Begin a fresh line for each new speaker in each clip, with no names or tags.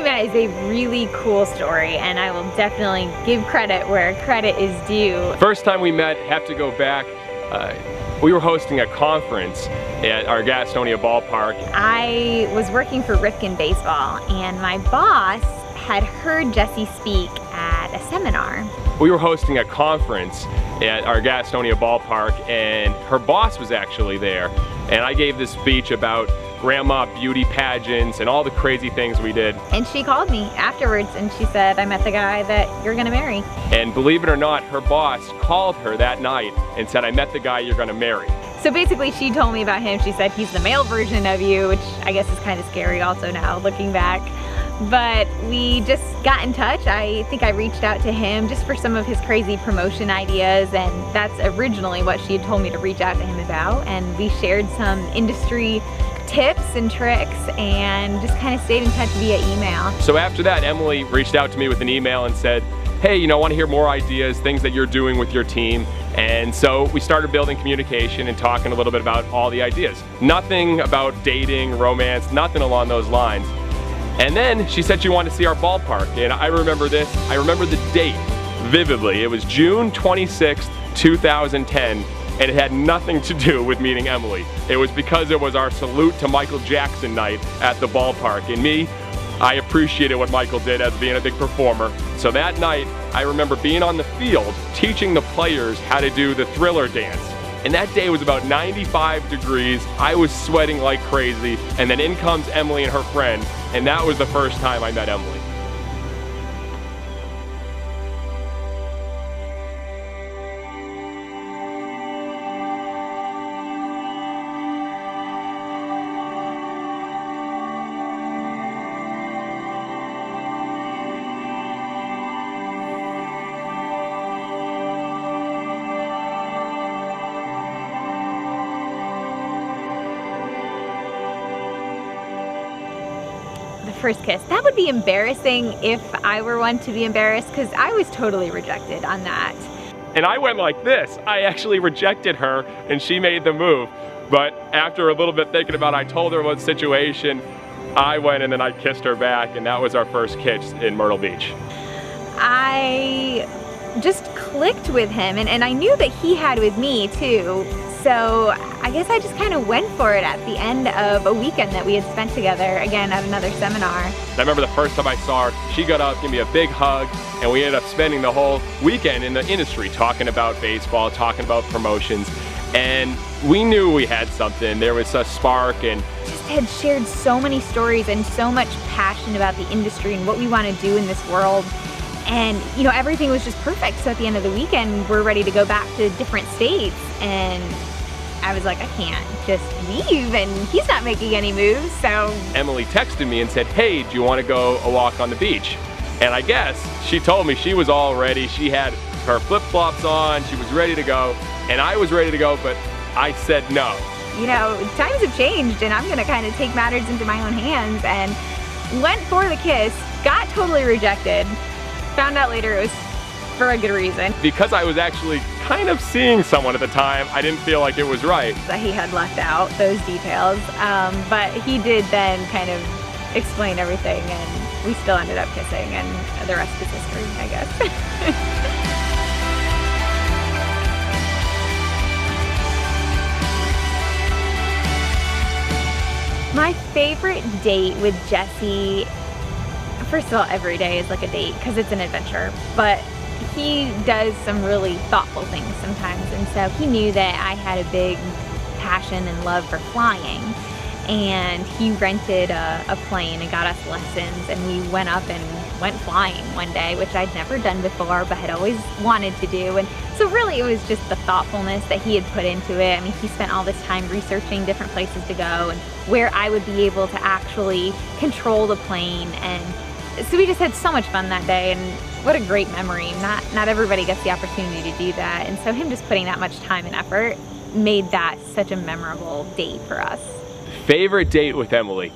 we met is a really cool story, and I will definitely give credit where credit is due.
First time we met, have to go back. We were hosting a conference at our Gastonia ballpark.
I was working for Rifkin Baseball, and my boss had heard Jesse speak at a seminar.
We were hosting a conference at our Gastonia ballpark, and her boss was actually there. And I gave this speech about grandma beauty pageants and all the crazy things we did.
And she called me afterwards and she said, I met the guy that you're gonna marry.
And believe it or not, her boss called her that night and said, I met the guy you're gonna marry.
So basically she told me about him. She said, he's the male version of you, which I guess is kind of scary also now looking back. But we just got in touch. I think I reached out to him just for some of his crazy promotion ideas, and that's originally what she had told me to reach out to him about. And we shared some industry tips and tricks and just kind of stayed in touch via email.
So after that, Emily reached out to me with an email and said, hey, you know, I want to hear more ideas, things that you're doing with your team. And so we started building communication and talking a little bit about all the ideas. Nothing about dating, romance, nothing along those lines. And then she said she wanted to see our ballpark, and I remember this. I remember the date vividly. It was June 26th, 2010, and it had nothing to do with meeting Emily. It was because it was our salute to Michael Jackson night at the ballpark. And me, I appreciated what Michael did as being a big performer. So that night, I remember being on the field, teaching the players how to do the Thriller dance. And that day was about 95 degrees. I was sweating like crazy. And then in comes Emily and her friend. And that was the first time I met Emily.
First kiss. That would be embarrassing if I were one to be embarrassed, because I was totally rejected on that.
And I went like this. I actually rejected her and she made the move. But after a little bit thinking about it, I told her about the situation. I went and then I kissed her back, and that was our first kiss in Myrtle Beach.
I just clicked with him, and I knew that he had with me too. So I guess I just kind of went for it at the end of a weekend that we had spent together, again at another seminar.
I remember the first time I saw her, she got up, gave me a big hug, and we ended up spending the whole weekend in the industry talking about baseball, talking about promotions, and we knew we had something. There was a spark, and
just had shared so many stories and so much passion about the industry and what we want to do in this world. And you know, everything was just perfect. So at the end of the weekend, we're ready to go back to different states, and I was like, I can't just leave and he's not making any moves, so.
Emily texted me and said, hey, do you want to go a walk on the beach? And I guess she told me she was all ready. She had her flip-flops on, she was ready to go, and I was ready to go, but I said no.
You know, times have changed, and I'm gonna kind of take matters into my own hands, and went for the kiss, got totally rejected, found out later it was for a good reason.
Because I was actually kind of seeing someone at the time, I didn't feel like it was right.
He had left out those details, but he did then kind of explain everything, and we still ended up kissing, and the rest is history, I guess. My favorite date with Jesse, first of all, every day is like a date because it's an adventure, but he does some really thoughtful things sometimes, and so he knew that I had a big passion and love for flying, and he rented a plane and got us lessons, and we went up and went flying one day, which I'd never done before but had always wanted to do. And so really it was just the thoughtfulness that he had put into it. I mean, he spent all this time researching different places to go and where I would be able to actually control the plane, and so we just had so much fun that day, and what a great memory. Not everybody gets the opportunity to do that, and so him just putting that much time and effort made that such a memorable date for us.
Favorite date with Emily?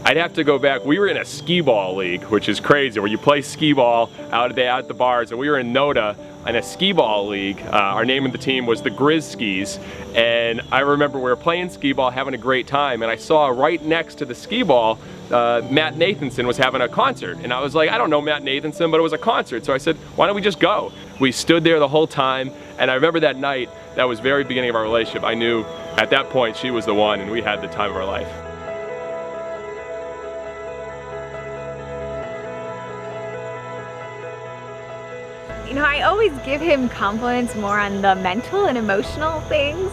I'd have to go back. We were in a skee ball league, which is crazy, where you play skee ball out at the bars, and we were in Noda in a skee ball league. Our name of the team was the Grizz Skis, and I remember we were playing skee ball, having a great time, and I saw right next to the skee ball Matt Nathanson was having a concert. And I was like, I don't know Matt Nathanson, but it was a concert. So I said, why don't we just go? We stood there the whole time. And I remember that night, that was very beginning of our relationship. I knew at that point she was the one and we had the time of our life.
You know, I always give him compliments more on the mental and emotional things,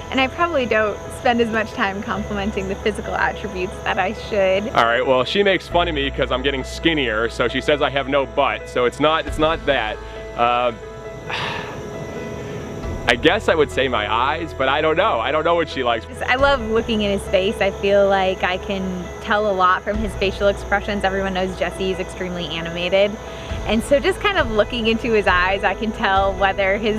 and I probably don't spend as much time complimenting the physical attributes that I should.
All right, well, she makes fun of me because I'm getting skinnier, so she says I have no butt, so it's not that. I guess I would say my eyes, but I don't know. I don't know what she likes.
I love looking in his face. I feel like I can tell a lot from his facial expressions. Everyone knows Jesse is extremely animated. And so just kind of looking into his eyes, I can tell whether his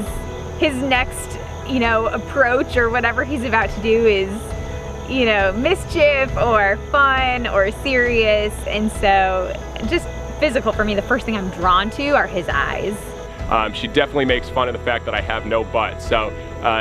next, you know, approach or whatever he's about to do is, you know, mischief or fun or serious. And so just physical for me, the first thing I'm drawn to are his eyes.
She definitely makes fun of the fact that I have no butt. So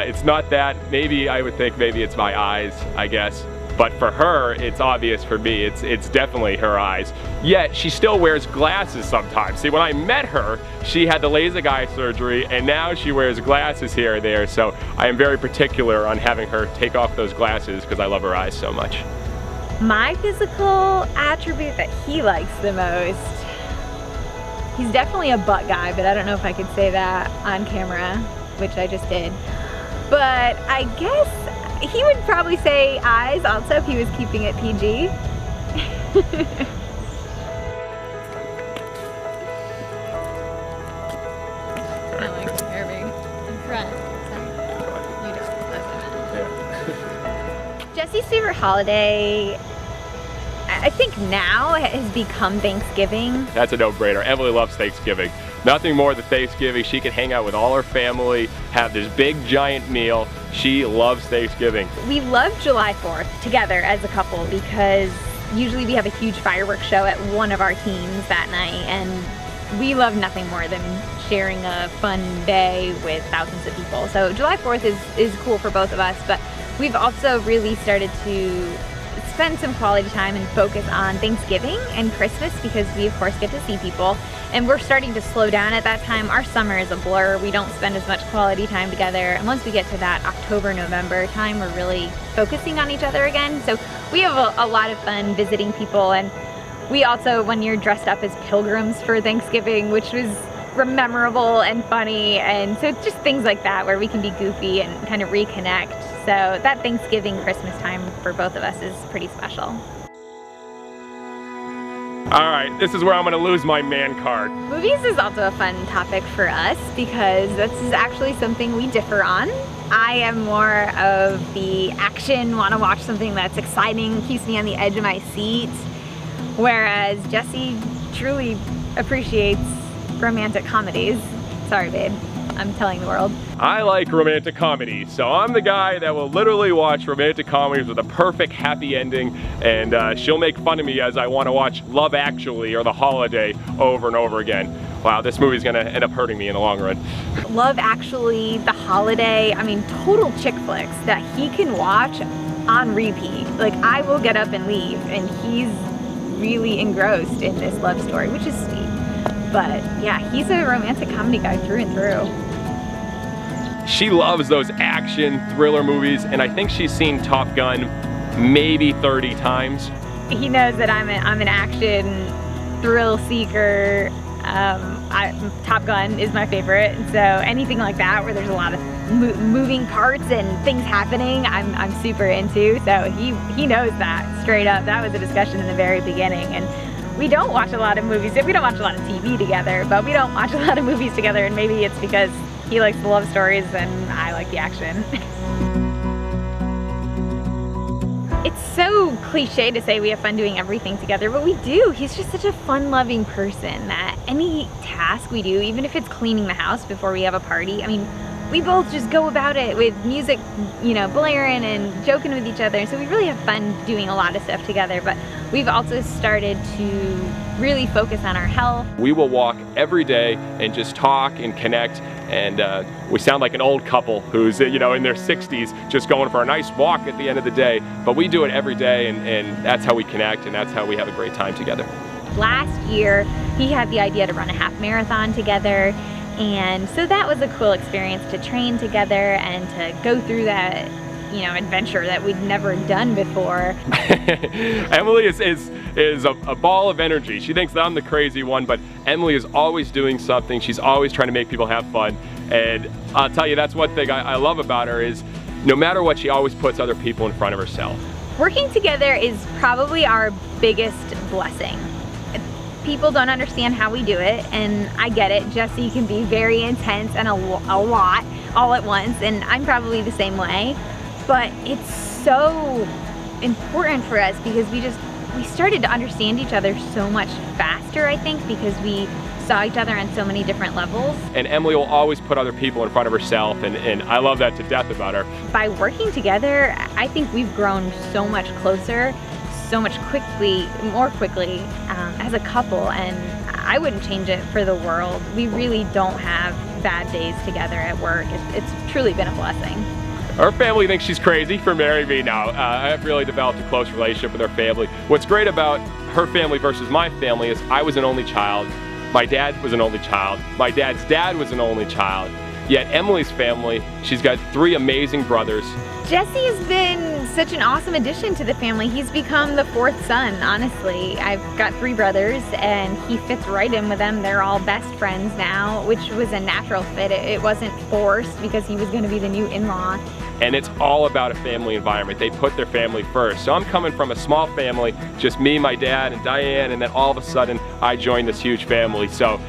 it's not that. Maybe I would think maybe it's my eyes, I guess. But for her, it's obvious. For me, it's definitely her eyes. Yet she still wears glasses sometimes. See, when I met her, she had the LASIK eye surgery, and now she wears glasses here and there. So I am very particular on having her take off those glasses because I love her eyes so much.
My physical attribute that he likes the most, he's definitely a butt guy, but I don't know if I could say that on camera, which I just did. But I guess he would probably say eyes also if he was keeping it PG.
I like the hair being in front. You don't. That's
Jesse's favorite holiday, I think now, has become Thanksgiving.
That's a no-brainer. Emily loves Thanksgiving. Nothing more than Thanksgiving. She can hang out with all her family, have this big giant meal. She loves Thanksgiving.
We love July 4th together as a couple because usually we have a huge fireworks show at one of our teams that night, and we love nothing more than sharing a fun day with thousands of people. So July 4th is cool for both of us, but we've also really started to spend some quality time and focus on Thanksgiving and Christmas because we of course get to see people, and we're starting to slow down at that time. Our summer is a blur. We don't spend as much quality time together, and once we get to that October, November time, we're really focusing on each other again. So we have a lot of fun visiting people, and we also one year dressed up as pilgrims for Thanksgiving, which was memorable and funny, and so just things like that where we can be goofy and kind of reconnect. So that Thanksgiving, Christmas time for both of us is pretty special.
All right, this is where I'm gonna lose my man card.
Movies is also a fun topic for us because this is actually something we differ on. I am more of the action, want to watch something that's exciting, keeps me on the edge of my seat, whereas Jesse truly appreciates romantic comedies. Sorry, babe, I'm telling the world.
I like romantic comedies, so I'm the guy that will literally watch romantic comedies with a perfect happy ending, and she'll make fun of me as I want to watch Love Actually or The Holiday over and over again. Wow, this movie's gonna end up hurting me in the long run.
Love Actually, The Holiday, I mean, total chick flicks that he can watch on repeat. Like, I will get up and leave, and he's really engrossed in this love story, which is sweet. But yeah, he's a romantic comedy guy through and through.
She loves those action thriller movies, and I think she's seen Top Gun maybe 30 times.
He knows that I'm an action thrill seeker. Top Gun is my favorite, so anything like that where there's a lot of moving parts and things happening, I'm super into. So he knows that straight up. That was a discussion in the very beginning, and we don't watch a lot of movies. We don't watch a lot of TV together, but we don't watch a lot of movies together, and maybe it's because he likes the love stories and I like the action. It's so cliche to say we have fun doing everything together, but we do. He's just such a fun-loving person that any task we do, even if it's cleaning the house before we have a party, I mean, we both just go about it with music, you know, blaring and joking with each other. So we really have fun doing a lot of stuff together, but we've also started to really focus on our health.
We will walk every day and just talk and connect, and we sound like an old couple who's in their 60s just going for a nice walk at the end of the day, but we do it every day, and that's how we connect, and that's how we have a great time together.
Last year, he had the idea to run a half marathon together, and so that was a cool experience to train together and to go through that adventure that we'd never done before.
Emily is a ball of energy. She thinks that I'm the crazy one, but Emily is always doing something. She's always trying to make people have fun, and I'll tell you, that's one thing I love about her is no matter what, she always puts other people in front of herself.
Working together is probably our biggest blessing. People don't understand how we do it, and I get it. Jesse can be very intense and a lot all at once, and I'm probably the same way. But it's so important for us because we started to understand each other so much faster, I think, because we saw each other on so many different levels.
And Emily will always put other people in front of herself, and I love that to death about her.
By working together, I think we've grown so much closer, so much more quickly as a couple, and I wouldn't change it for the world. We really don't have bad days together at work. It's truly been a blessing.
Her family thinks she's crazy for marrying me now. I've really developed a close relationship with her family. What's great about her family versus my family is I was an only child. My dad was an only child. My dad's dad was an only child. Yet Emily's family, she's got 3 amazing brothers.
Jesse has been such an awesome addition to the family. He's become the 4th son, honestly. I've got 3 brothers, and he fits right in with them. They're all best friends now, which was a natural fit. It wasn't forced because he was going to be the new in-law.
And it's all about a family environment. They put their family first. So I'm coming from a small family, just me, my dad, and Diane, and then all of a sudden I joined this huge family. So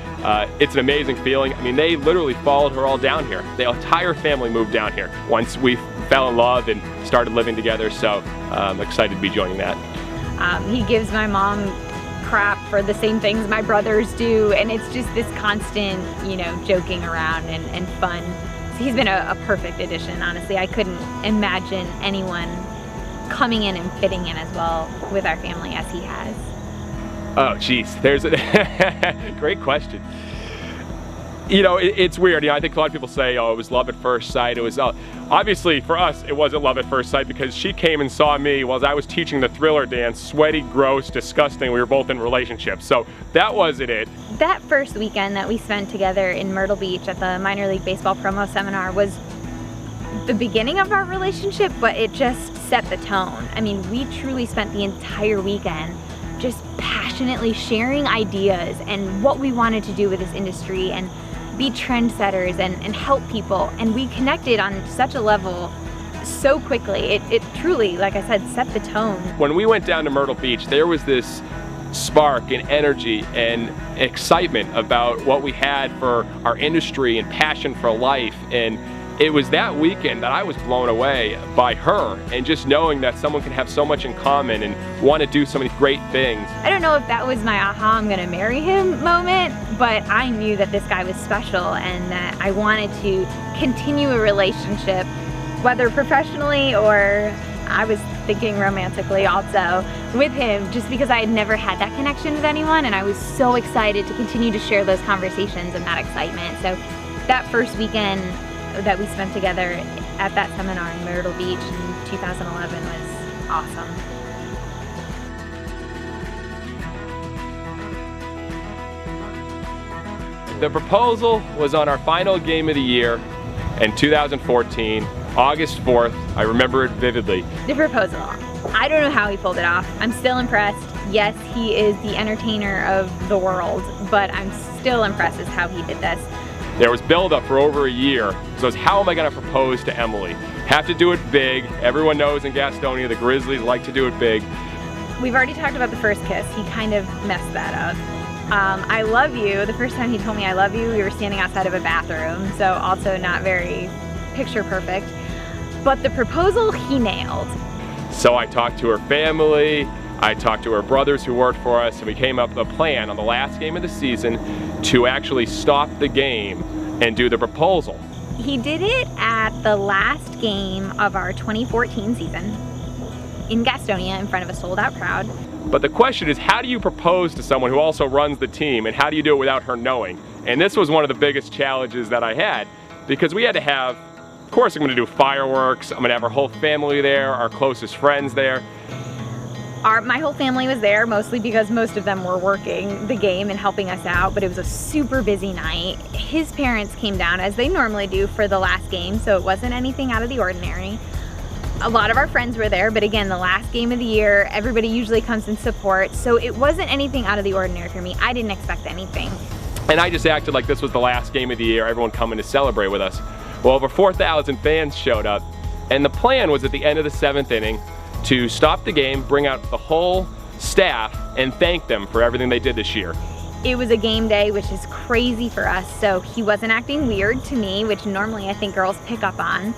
it's an amazing feeling. I mean, they literally followed her all down here. The entire family moved down here once we fell in love and started living together. So I'm excited to be joining that.
He gives my mom crap for the same things my brothers do, and it's just this constant, joking around and fun. He's been a perfect addition, honestly. I couldn't imagine anyone coming in and fitting in as well with our family as he has.
Oh, geez, there's a great question. It's weird. I think a lot of people say, oh, it was love at first sight. It was, obviously for us, it wasn't love at first sight because she came and saw me while I was teaching the Thriller dance, sweaty, gross, disgusting. We were both in relationships. So that wasn't it.
That first weekend that we spent together in Myrtle Beach at the Minor League Baseball promo seminar was the beginning of our relationship, but it just set the tone. I mean, we truly spent the entire weekend just passionately sharing ideas and what we wanted to do with this industry and be trendsetters and help people, and we connected on such a level so quickly. It truly, like I said, set the tone.
When we went down to Myrtle Beach, there was this spark and energy and excitement about what we had for our industry and passion for life, and it was that weekend that I was blown away by her and just knowing that someone can have so much in common and want to do so many great things.
I don't know if that was my aha, I'm gonna marry him moment, but I knew that this guy was special and that I wanted to continue a relationship, whether professionally or I was thinking romantically also with him, just because I had never had that connection with anyone, and I was so excited to continue to share those conversations and that excitement. So that first weekend that we spent together at that seminar in Myrtle Beach in 2011 was awesome.
The proposal was on our final game of the year in 2014, August 4th. I remember it vividly.
The proposal. I don't know how he pulled it off. I'm still impressed. Yes, he is the entertainer of the world, but I'm still impressed with how he did this.
There was build-up for over a year, so it's how am I going to propose to Emily? Have to do it big. Everyone knows in Gastonia the Grizzlies like to do it big.
We've already talked about the first kiss. He kind of messed that up. I love you. The first time he told me I love you, we were standing outside of a bathroom, so also not very picture perfect. But the proposal, he nailed.
So I talked to her family, I talked to her brothers who worked for us, and we came up with a plan on the last game of the season to actually stop the game and do the proposal.
He did it at the last game of our 2014 season in Gastonia in front of a sold-out crowd.
But the question is, how do you propose to someone who also runs the team, and how do you do it without her knowing? And this was one of the biggest challenges that I had, because we had to have, of course I'm gonna do fireworks, I'm gonna have our whole family there, our closest friends there.
My whole family was there, mostly because most of them were working the game and helping us out, but it was a super busy night. His parents came down, as they normally do, for the last game, so it wasn't anything out of the ordinary. A lot of our friends were there, but again, the last game of the year, everybody usually comes in support, so it wasn't anything out of the ordinary for me. I didn't expect anything.
And I just acted like this was the last game of the year, everyone coming to celebrate with us. Well, over 4,000 fans showed up, and the plan was at the end of the 7th inning to stop the game, bring out the whole staff, and thank them for everything they did this year.
It was a game day, which is crazy for us, so he wasn't acting weird to me, which normally I think girls pick up on.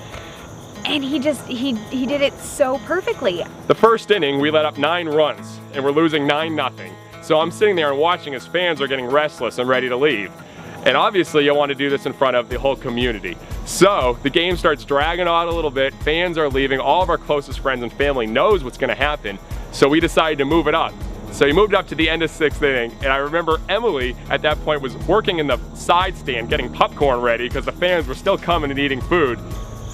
And he did it so perfectly.
The first inning, we let up 9 runs, and we're losing 9-0. So I'm sitting there and watching as fans are getting restless and ready to leave. And obviously you'll want to do this in front of the whole community. So the game starts dragging on a little bit, fans are leaving, all of our closest friends and family knows what's gonna happen, so we decided to move it up. So he moved up to the end of 6th inning, and I remember Emily at that point was working in the side stand getting popcorn ready because the fans were still coming and eating food.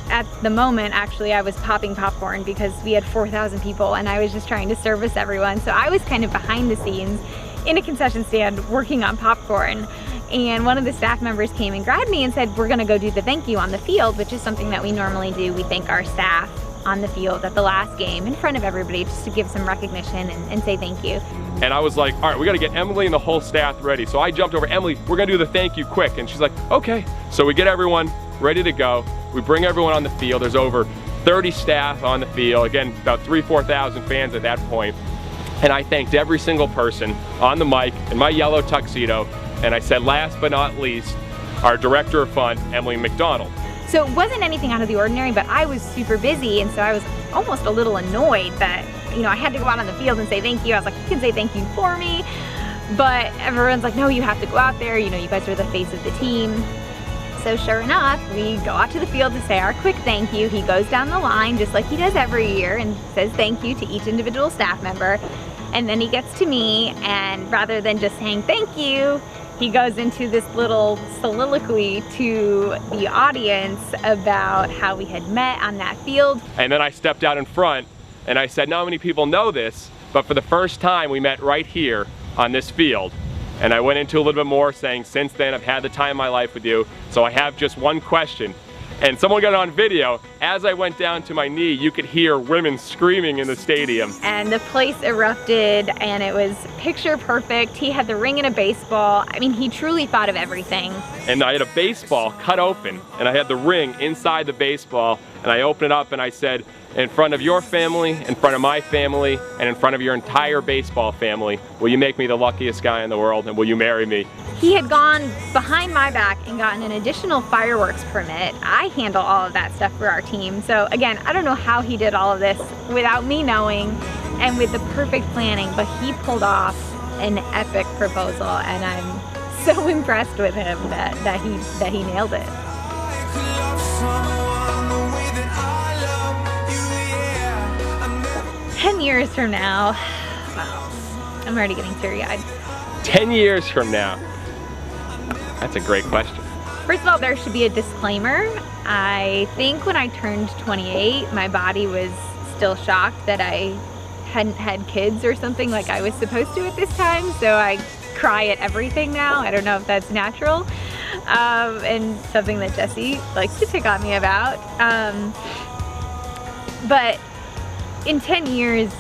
At the moment, actually, I was popping popcorn because we had 4,000 people and I was just trying to service everyone. So I was kind of behind the scenes in a concession stand working on popcorn. And one of the staff members came and grabbed me and said, we're gonna go do the thank you on the field, which is something that we normally do. We thank our staff on the field at the last game in front of everybody just to give some recognition and say thank you.
And I was like, all right, we gotta get Emily and the whole staff ready. So I jumped over, Emily, we're gonna do the thank you quick. And she's like, okay. So we get everyone ready to go. We bring everyone on the field. There's over 30 staff on the field. Again, about 4,000 fans at that point. And I thanked every single person on the mic in my yellow tuxedo. And I said, last but not least, our director of fun, Emily McDonald.
So it wasn't anything out of the ordinary, but I was super busy, and so I was almost a little annoyed that, you know, I had to go out on the field and say thank you. I was like, you can say thank you for me. But everyone's like, no, you have to go out there. You know, you guys are the face of the team. So sure enough, we go out to the field to say our quick thank you. He goes down the line just like he does every year and says thank you to each individual staff member. And then he gets to me, and rather than just saying thank you, he goes into this little soliloquy to the audience about how we had met on that field.
And then I stepped out in front and I said, not many people know this, but for the first time we met right here on this field. And I went into a little bit more, saying, since then I've had the time of my life with you, so I have just one question. And someone got it on video. As I went down to my knee, you could hear women screaming in the stadium.
And the place erupted, and it was picture perfect. He had the ring and a baseball. I mean, he truly thought of everything.
And I had a baseball cut open, and I had the ring inside the baseball, and I opened it up and I said, in front of your family, in front of my family, and in front of your entire baseball family, will you make me the luckiest guy in the world, and will you marry me?
He had gone behind my back and gotten an additional fireworks permit. I handle all of that stuff for our team. So again, I don't know how he did all of this without me knowing and with the perfect planning, but he pulled off an epic proposal, and I'm so impressed with him that he nailed it. 10 years from now, wow, I'm already getting teary-eyed.
10 years from now? That's a great question.
First of all, there should be a disclaimer. I think when I turned 28, my body was still shocked that I hadn't had kids or something like I was supposed to at this time, so I cry at everything now. I don't know if that's natural, and something that Jesse likes to pick on me about. But in 10 years,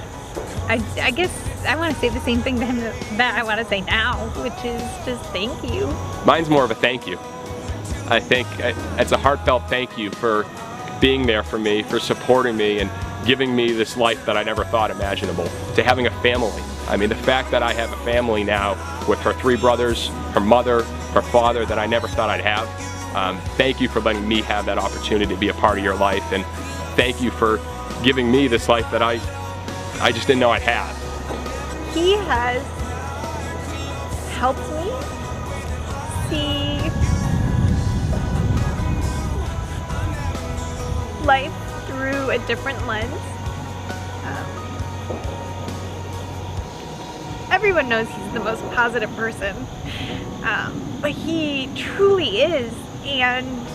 I guess I want to say the same thing to him that I want to say now, which is just thank you.
Mine's more of a thank you. I think it's a heartfelt thank you for being there for me, for supporting me, and giving me this life that I never thought imaginable. To having a family. I mean, the fact that I have a family now with her 3 brothers, her mother, her father that I never thought I'd have. Thank you for letting me have that opportunity to be a part of your life, and thank you for giving me this life that I just didn't know I'd have.
He has helped me see life through a different lens. everyone knows he's the most positive person, but he truly is, and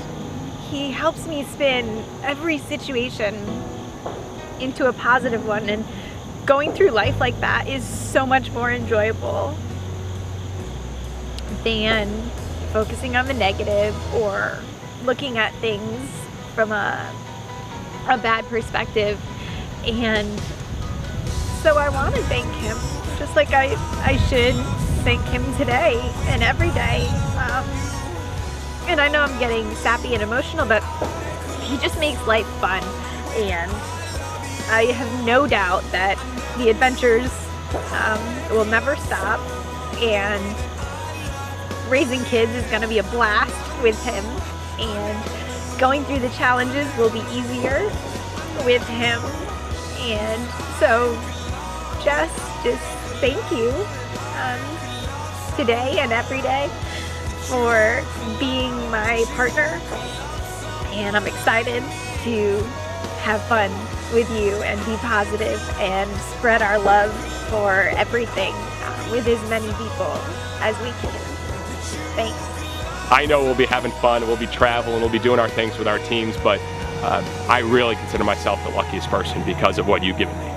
he helps me spin every situation into a positive one, and going through life like that is so much more enjoyable than focusing on the negative or looking at things from a bad perspective. And so I want to thank him, just like I should thank him today and every day. And I know I'm getting sappy and emotional, but he just makes life fun, and I have no doubt that the adventures will never stop, and raising kids is going to be a blast with him, and going through the challenges will be easier with him. And so just thank you today and every day for being my partner, and I'm excited to have fun with you and be positive and spread our love for everything with as many people as we can. Thanks.
I know we'll be having fun, we'll be traveling, we'll be doing our things with our teams, but I really consider myself the luckiest person because of what you've given me.